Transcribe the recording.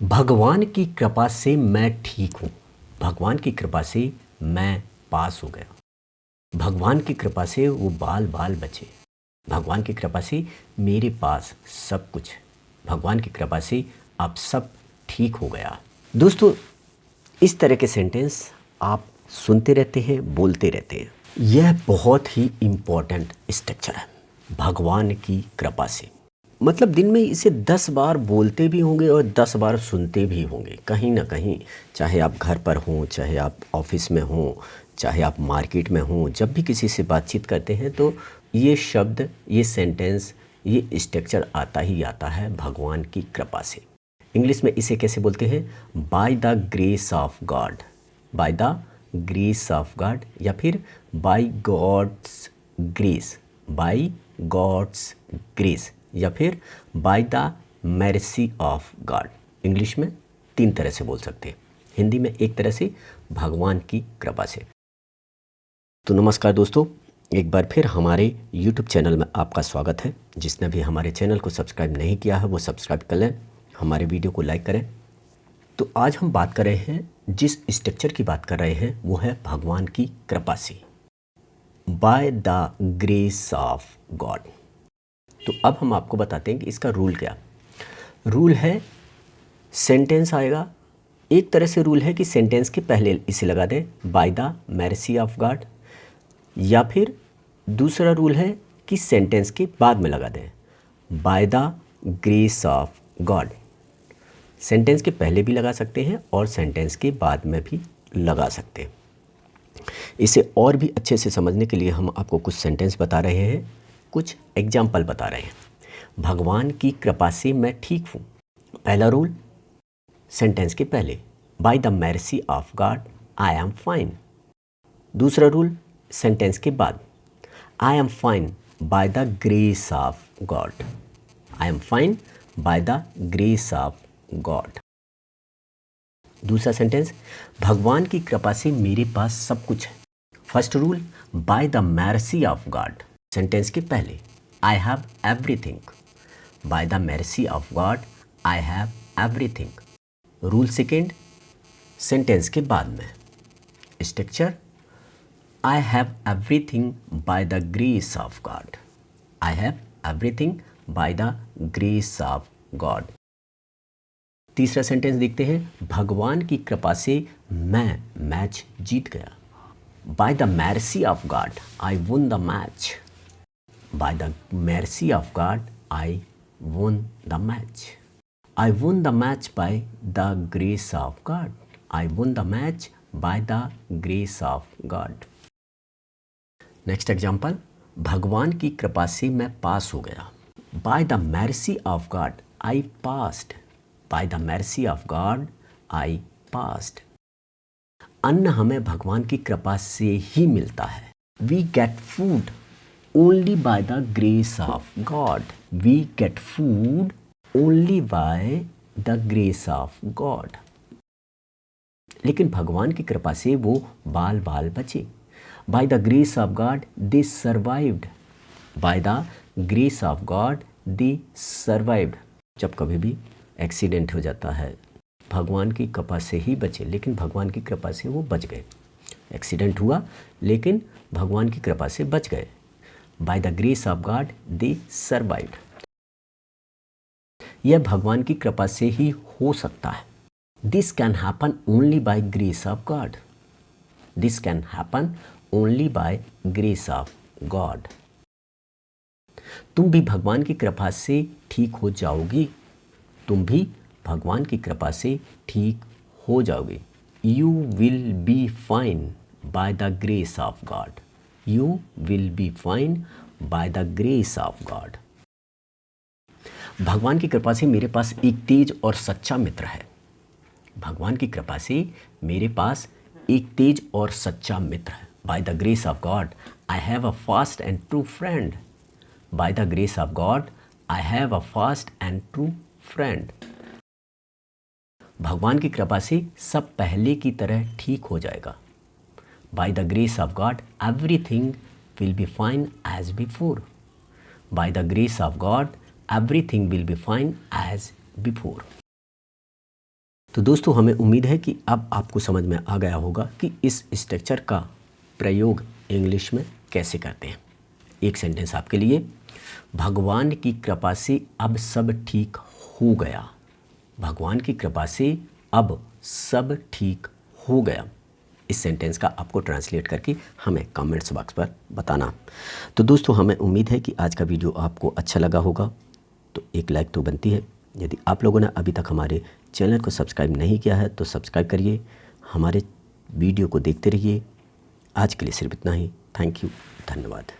भगवान की कृपा से मैं ठीक हूँ। भगवान की कृपा से मैं पास हो गया। भगवान की कृपा से वो बाल बाल बचे। भगवान की कृपा से मेरे पास सब कुछ है। भगवान की कृपा से अब सब ठीक हो गया। दोस्तों, इस तरह के सेंटेंस आप सुनते रहते हैं, बोलते रहते हैं। यह बहुत ही इम्पोर्टेंट स्ट्रक्चर है। भगवान की कृपा से मतलब दिन में इसे 10 बार बोलते भी होंगे और 10 बार सुनते भी होंगे कहीं ना कहीं। चाहे आप घर पर हों, चाहे आप ऑफिस में हों, चाहे आप मार्केट में हों, जब भी किसी से बातचीत करते हैं तो ये शब्द, ये सेंटेंस, ये स्ट्रक्चर आता ही आता है भगवान की कृपा से। इंग्लिश में इसे कैसे बोलते हैं? By the grace of God. By the grace of God या फिर by God's grace. By God's grace या फिर by the mercy of God. English में 3 तरह से बोल सकते हैं, हिंदी में एक तरह से, भगवान की कृपा से। तो नमस्कार दोस्तों, एक बार फिर हमारे YouTube चैनल में आपका स्वागत है। जिसने भी हमारे चैनल को सब्सक्राइब नहीं किया है वो सब्सक्राइब कर लें, हमारे वीडियो को लाइक करें। तो आज हम बात कर रहे हैं, जिस स्ट्रक्चर की बात कर रहे हैं वो है भगवान की कृपा से, bye the grace of God. तो अब हम आपको बताते हैं कि इसका रूल क्या। रूल है, सेंटेंस आएगा, एक तरह से रूल है कि सेंटेंस के पहले इसे लगा दें bye the mercy of God, या फिर दूसरा रूल है कि सेंटेंस के बाद में लगा दें bye the grace of God. Sentence के पहले भी लगा सकते हैं और सेंटेंस के बाद में भी लगा सकते हैं। इसे और भी अच्छे से समझने के लिए हम आपको कुछ सेंटेंस बता रहे हैं, कुछ एग्जाम्पल बता रहे हैं। भगवान की कृपा से मैं ठीक हूँ। पहला रूल, सेंटेंस के पहले bye the mercy of God I am fine. दूसरा रूल, सेंटेंस के बाद I am fine bye the grace of God. I am fine bye the grace of God. दूसरा सेंटेंस, भगवान की कृपा से मेरे पास सब कुछ है। First rule, bye the mercy of God. Sentence के पहले I have everything. Bye the mercy of God I have everything. Rule second, sentence के बाद में structure I have everything by the grace of God. I have everything by the grace of God. तीसरा sentence देखते हैं, भगवान की कृपा से मैं मैच जीत गया। Bye the mercy of God I won the match. Bye the mercy of God I won the match. I won the match by the grace of God. I won the match by the grace of God. Next example, भगवान की कृपा से मैं पास हो गया। By the mercy of God, I passed. By the mercy of God, I passed. अन्न हमें भगवान की कृपा से ही मिलता है। We get food only by the grace of God. We get food only by the grace of God. लेकिन भगवान की कृपा से वो बाल बाल बचे। By the grace of God they survived. By the grace of God they survived. जब कभी भी एक्सीडेंट हो जाता है, भगवान की कृपा से ही बचे, लेकिन भगवान की कृपा से वो बच गए। एक्सीडेंट हुआ लेकिन भगवान की कृपा से बच गए। By the grace of God they survived. यह भगवान की कृपा से ही हो सकता है। This can happen only by grace of God. This can happen only by grace of God. तुम भी भगवान की कृपा से ठीक हो जाओगी। तुम भी भगवान की कृपा से ठीक हो जाओगे। You will be fine bye the grace of God. You will be fine bye the grace of God. भगवान की कृपा से मेरे पास एक तेज और सच्चा मित्र है। भगवान की कृपा से मेरे पास एक तेज और सच्चा मित्र है। Bye the grace of God I have a fast and true friend. Bye the grace of God I have a fast and true friend. भगवान की कृपा से सब पहले की तरह ठीक हो जाएगा। By the grace of God everything will be fine as before. By the grace of God, everything will be fine as before. तो दोस्तों हमें उम्मीद है कि अब आपको समझ में आ गया होगा कि इस स्ट्रक्चर का प्रयोग इंग्लिश में कैसे करते हैं। एक सेंटेंस आपके लिए, भगवान की कृपा से अब सब ठीक हो गया। भगवान की कृपा से अब सब ठीक हो गया। इस सेंटेंस का आपको ट्रांसलेट करके हमें कमेंट्स बॉक्स पर बताना। तो दोस्तों हमें उम्मीद है कि आज का वीडियो आपको अच्छा लगा होगा, तो एक लाइक तो बनती है। यदि आप लोगों ने अभी तक हमारे चैनल को सब्सक्राइब नहीं किया है तो सब्सक्राइब करिए, हमारे वीडियो को देखते रहिए। आज के लिए सिर्फ इतना ही। थैंक यू, धन्यवाद।